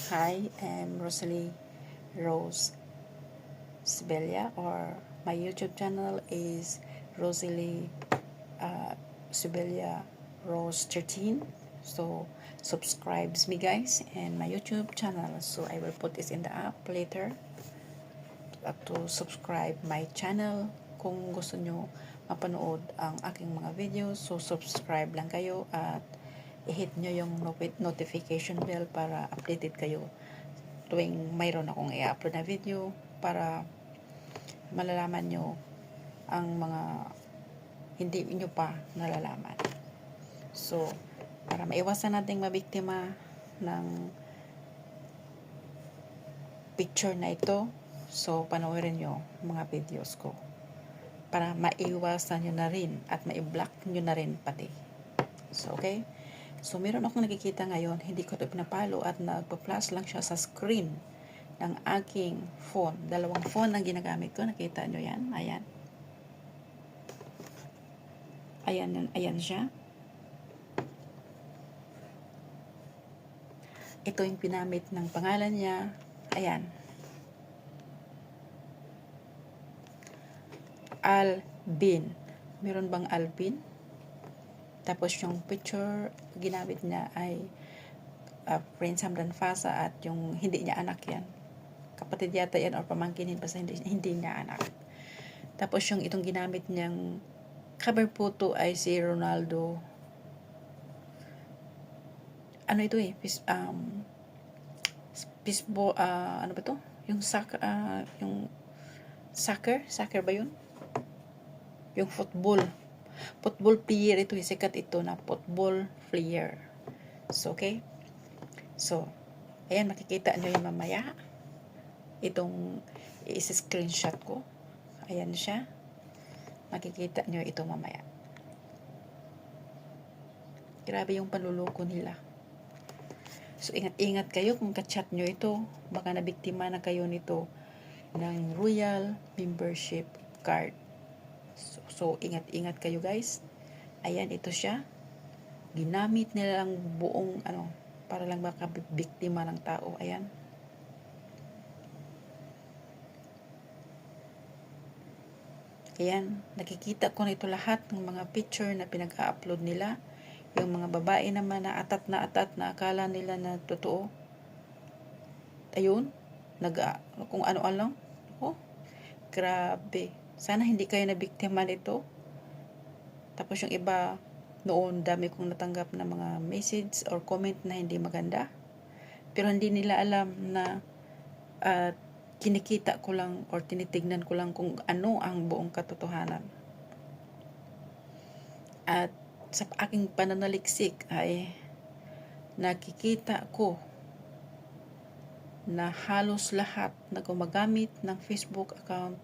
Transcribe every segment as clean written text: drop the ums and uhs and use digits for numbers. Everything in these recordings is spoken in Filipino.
Hi, I'm Rosalie Rose Sibelia, or my YouTube channel is Rosalie Sibelia Rose 13. So subscribes me guys and my YouTube channel. So I will put this in the app later to subscribe my channel. Kung gusto nyo mapanood ang aking mga videos, so subscribe lang kayo at i-hit nyo yung notification bell para updated kayo tuwing mayroon akong i-upload na video, para malalaman nyo ang mga hindi nyo pa nalalaman. So, para maiwasan nating mabiktima ng picture na ito, so panoorin nyo mga videos ko para maiwasan nyo na rin at ma-block nyo na rin pati. So, okay? So, meron akong nakikita ngayon, hindi ko ito pinapalo at nagpa-flash lang siya sa screen ng aking phone. Dalawang phone ang ginagamit ko. Nakita nyo yan? Ayan. Ayan siya. Ito yung pinamit ng pangalan niya. Ayan. Alvin. Meron bang Alvin? Tapos yung picture ginamit niya ay Prince Hamdan Fasa at yung hindi niya anak yan. Kapatid yata yan or pamangkinin basta hindi niya anak. Tapos yung itong ginamit niyang cover photo ay si Ronaldo. Ano ito eh? Ano ba to? Yung soccer ba yun? Yung football player ito, sikat ito na football player. So, okay? So, ayan, makikita nyo yung mamaya. Itong i-screenshot ko. Ayan siya. Makikita nyo ito mamaya. Grabe yung panluloko nila. So, ingat-ingat kayo kung ka-chat nyo ito. Baka nabiktima na kayo nito ng Royal Membership Card. So ingat-ingat kayo guys. Ayan, ito siya. Ginamit nila ang buong para lang makabiktima ng tao. Ayan. Ayan, nakikita ko na ito lahat ng mga picture na pinag-upload nila. Yung mga babae naman na atat na akala nila na totoo. Ayun, kung ano-ano. Oh, grabe. Sana hindi kayo na biktima nito. Tapos yung iba, noon dami kong natanggap na mga message or comment na hindi maganda. Pero hindi nila alam na kinikita ko lang or tinitignan ko lang kung ano ang buong katotohanan. At sa aking pananaliksik ay nakikita ko na halos lahat na gumagamit ng Facebook account,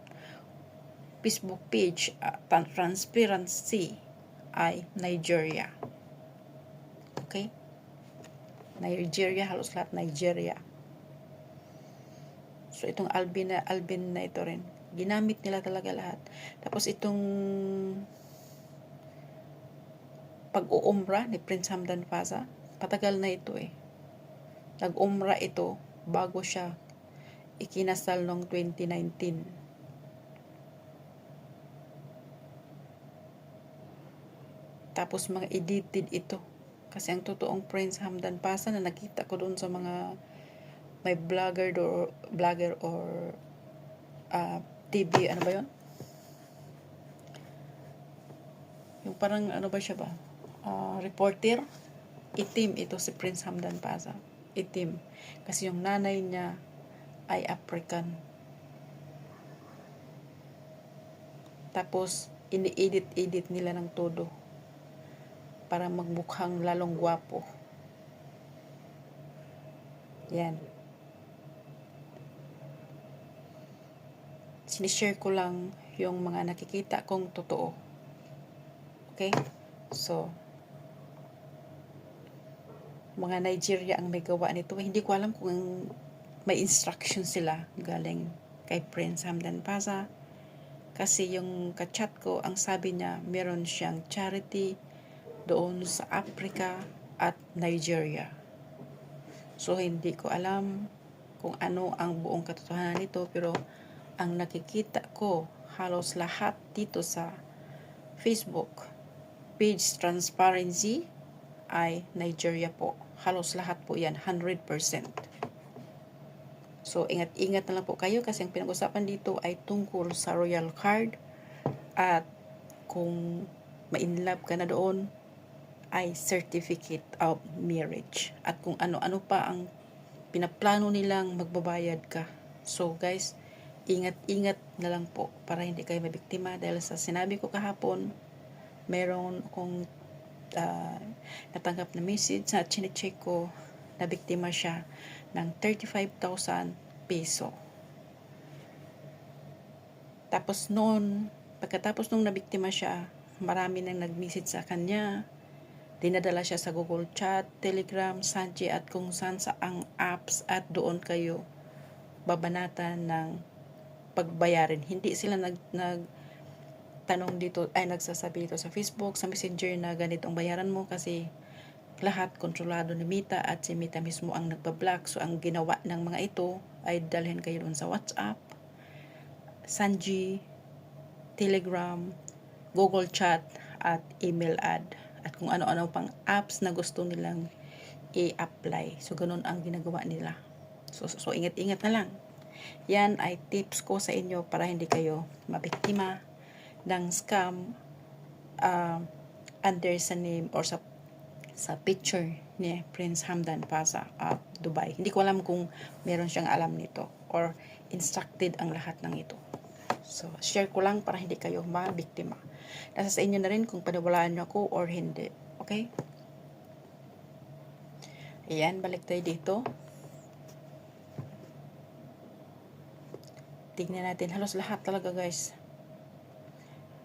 Facebook page, transparency ay Nigeria. Okay? Nigeria, halos lahat Nigeria. So, itong Alvin na ito rin. Ginamit nila talaga lahat. Tapos, itong pag-uumra ni Prince Hamdan Fasa, patagal na ito eh. Nag-umra ito bago siya ikinasal noong 2019. Tapos mga edited ito. Kasi ang totoong Prince Hamdan Fasa na nakita ko doon sa mga may vlogger or TV, ano ba yun? Yung parang ano ba siya ba? Reporter. Itim ito si Prince Hamdan Fasa. Itim. Kasi yung nanay niya ay African. Tapos ini-edit nila ng todo para magmukhang lalong gwapo. Yan. Sinishare ko lang yung mga nakikita kong totoo. Okay? So, mga Nigeria ang may gawa nito. Hindi ko alam kung may instruction sila galing kay Prince Hamdan Fasa. Kasi yung ka-chat ko, ang sabi niya, meron siyang charity doon sa Africa at Nigeria. So, hindi ko alam kung ano ang buong katotohanan nito, pero ang nakikita ko, halos lahat dito sa Facebook page transparency ay Nigeria po. Halos lahat po yan, 100%. So, ingat-ingat na lang po kayo kasi ang pinag-usapan dito ay tungkol sa royal card at kung ma-inlove ka na doon ay certificate of marriage at kung ano-ano pa ang pinaplano nilang magbabayad ka. So guys, ingat-ingat na lang po para hindi kayo mabiktima dahil sa sinabi ko kahapon, meron akong natanggap na message sa chinecheck ko na biktima siya ng 35,000 peso. Tapos pagkatapos nung nabiktima siya, marami nang nag-message sa kanya. Dinadala siya sa Google Chat, Telegram, Sanji at kung saan saang apps at doon kayo babanatan ng pagbayarin. Hindi sila tanong dito, ay nagsasabi dito sa Facebook, sa Messenger na ganitong bayaran mo kasi lahat kontrolado ni Mita at si Mita mismo ang nagpa-block. So ang ginawa ng mga ito ay dalhin kayo doon sa WhatsApp, Sanji, Telegram, Google Chat at email ad at kung ano-ano pang apps na gusto nilang i-apply. So ganun ang ginagawa nila. So ingat-ingat na lang. Yan ay tips ko sa inyo para hindi kayo mabiktima ng scam under sa name or sa picture ni Prince Hamdan Paza of Dubai. Hindi ko alam kung meron siyang alam nito or instructed ang lahat ng ito. So, share ko lang para hindi kayo mabiktima. Nasa sa inyo na rin kung paniwalaan niyo ako or hindi. Okay? Ayan, balik tayo dito. Tignan natin. Halos lahat talaga guys.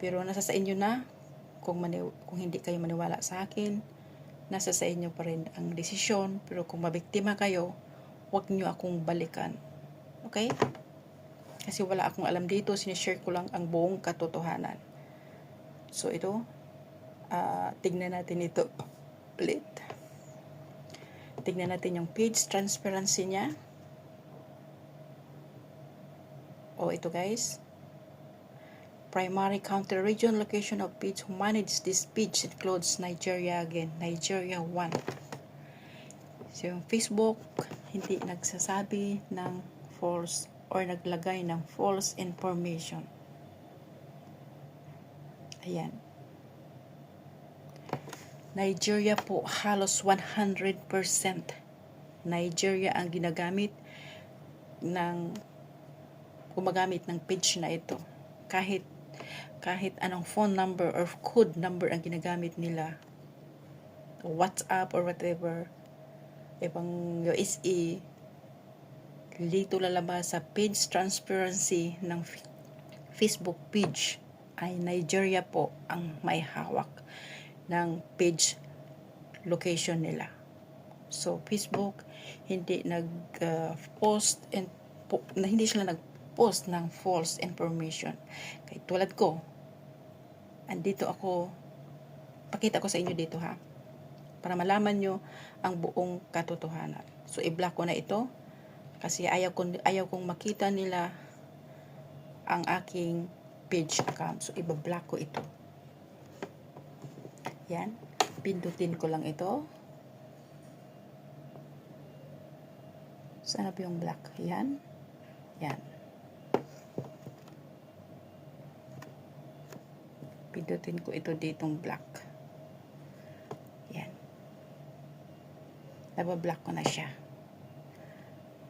Pero nasa sa inyo na kung hindi kayo maniwala sa akin, nasa sa inyo pa rin ang desisyon. Pero kung mabiktima kayo, huwag niyo akong balikan. Okay? Kasi wala akong alam dito, sinishare ko lang ang buong katotohanan. So ito, tignan natin ito ulit. Tignan natin yung page transparency niya. O ito guys, primary country region location of page who manage this page includes Nigeria again, Nigeria 1. So yung Facebook, hindi nagsasabi ng false or naglagay ng false information. Ayan. Nigeria po, halos 100% Nigeria ang gumagamit ng page na ito. Kahit anong phone number or code number ang ginagamit nila, WhatsApp or whatever, ibang USA, dito lalabas sa page transparency ng Facebook page ay Nigeria po ang may hawak ng page location nila. So Facebook hindi hindi sila nag-post ng false information. Kaya tulad ko, andito ako, pakita ko sa inyo dito ha, para malaman nyo ang buong katotohanan. So i-block ko na ito kasi ayaw kong makita nila ang aking page account. So i-block ko ito. Yan, pindutin ko lang ito. Sana po yung black. Yan. Yan. Pindutin ko ito ditong black. Yan. Nabablock ko na siya.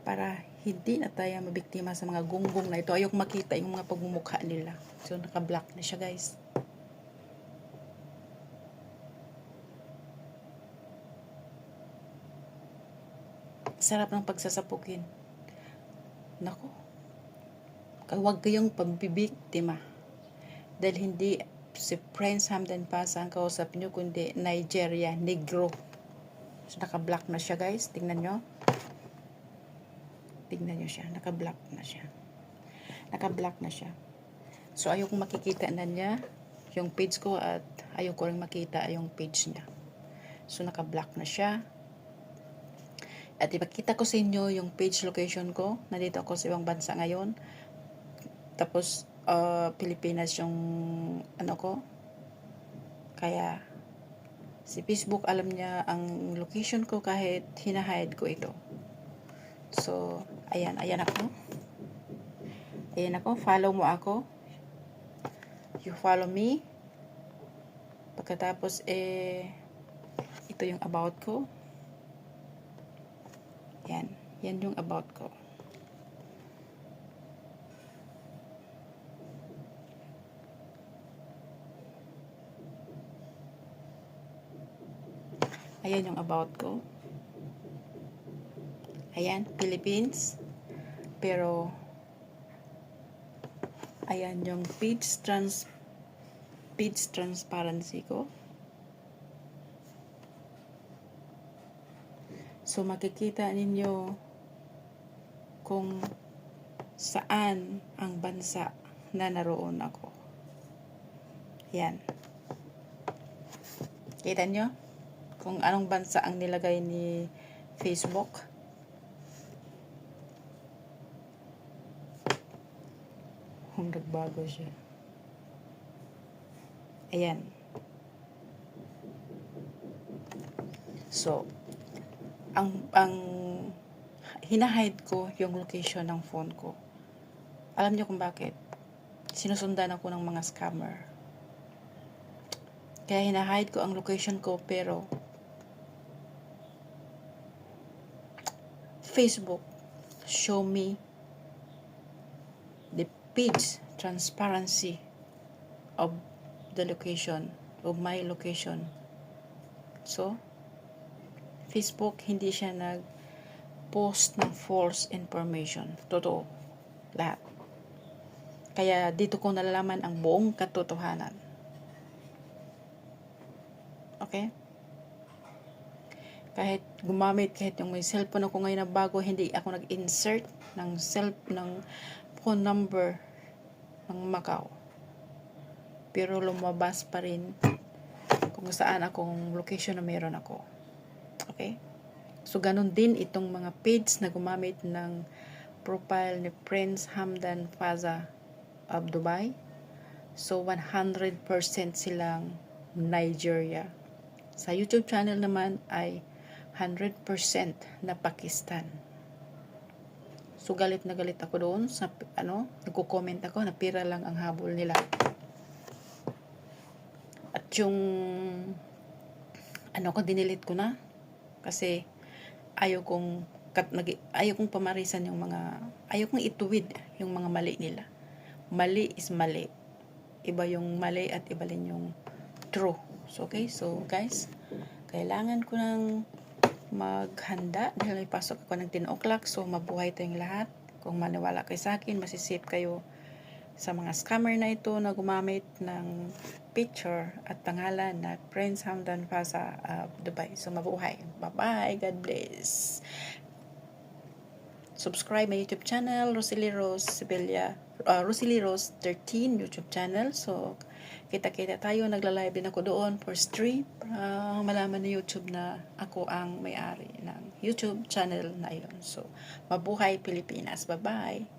Para hindi na tayo mabiktima sa mga gunggong na ito. Ayok makita yung mga pagmumukha nila. So, naka-block na siya guys. Sarap ng pagsasapukin. Nako. Huwag kayong pagbibiktima. Dahil hindi si Prince Hamdan Paza ang kausap nyo, kundi Nigeria, Negro. So, naka-block na siya guys. Tingnan nyo. Tingnan nyo siya. Naka-block na siya. Naka-block na siya. So, ayaw kong makikita na niya yung page ko at ayaw ko rin makita yung page niya. So, naka-block na siya. At ipakita ko sa inyo yung page location ko. Nandito ako sa ibang bansa ngayon. Tapos, Pilipinas yung ano ko. Kaya, si Facebook alam niya ang location ko kahit hinahide ko ito. So, ayan ako. Ayan ako, follow mo ako. You follow me. Pagkatapos, ito yung about ko. Yan yung about ko. Ayan yung about ko. Ayan, Philippines. Pero, ayan yung page transparency ko. So, makikita ninyo kung saan ang bansa na naroon ako. Yan. Kita nyo? Kung anong bansa ang nilagay ni Facebook. Kung nagbago siya. Ayan. So, ang hinahide ko yung location ng phone ko. Alam niyo kung bakit? Sinusundan ako ng mga scammer. Kaya hinahide ko ang location ko, pero Facebook show me the page transparency of the location, of my location. So, Facebook, hindi siya nag-post ng false information. Totoo. Lahat. Kaya dito ko nalalaman ang buong katotohanan. Okay? Kahit yung may cellphone ako ngayon na bago, hindi ako nag-insert ng phone number ng Macau. Pero lumabas pa rin kung saan akong location na meron ako. Okay? So, ganun din itong mga page na gumamit ng profile ni Prince Hamdan Faza of Dubai. So, 100% silang Nigeria. Sa YouTube channel naman ay 100% na Pakistan. So, galit na galit ako doon sa, nagko-comment ako na pira lang ang habol nila. At yung, dinilit ko na. Kasi, ayaw kong pamarisan yung ayaw kong ituwid yung mga mali nila. Mali is mali. Iba yung mali at iba rin yung true. So, okay? So, guys, kailangan ko ng maghanda dahil may pasok ako ng 10 o'clock. So, mabuhay tayong lahat. Kung maniwala kayo sa akin, masisip kayo sa mga scammer na ito na gumamit ng picture at pangalan na Prince Hamdan Faza of Dubai. So, mabuhay. Bye-bye. God bless. Subscribe my YouTube channel, Rosalie Rose Sibelia, Rosalie Rose 13 YouTube channel. So, kita-kita tayo. Nagla-live din ako doon for stream. Malaman ni YouTube na ako ang may-ari ng YouTube channel na yun. So, mabuhay Pilipinas. Bye-bye.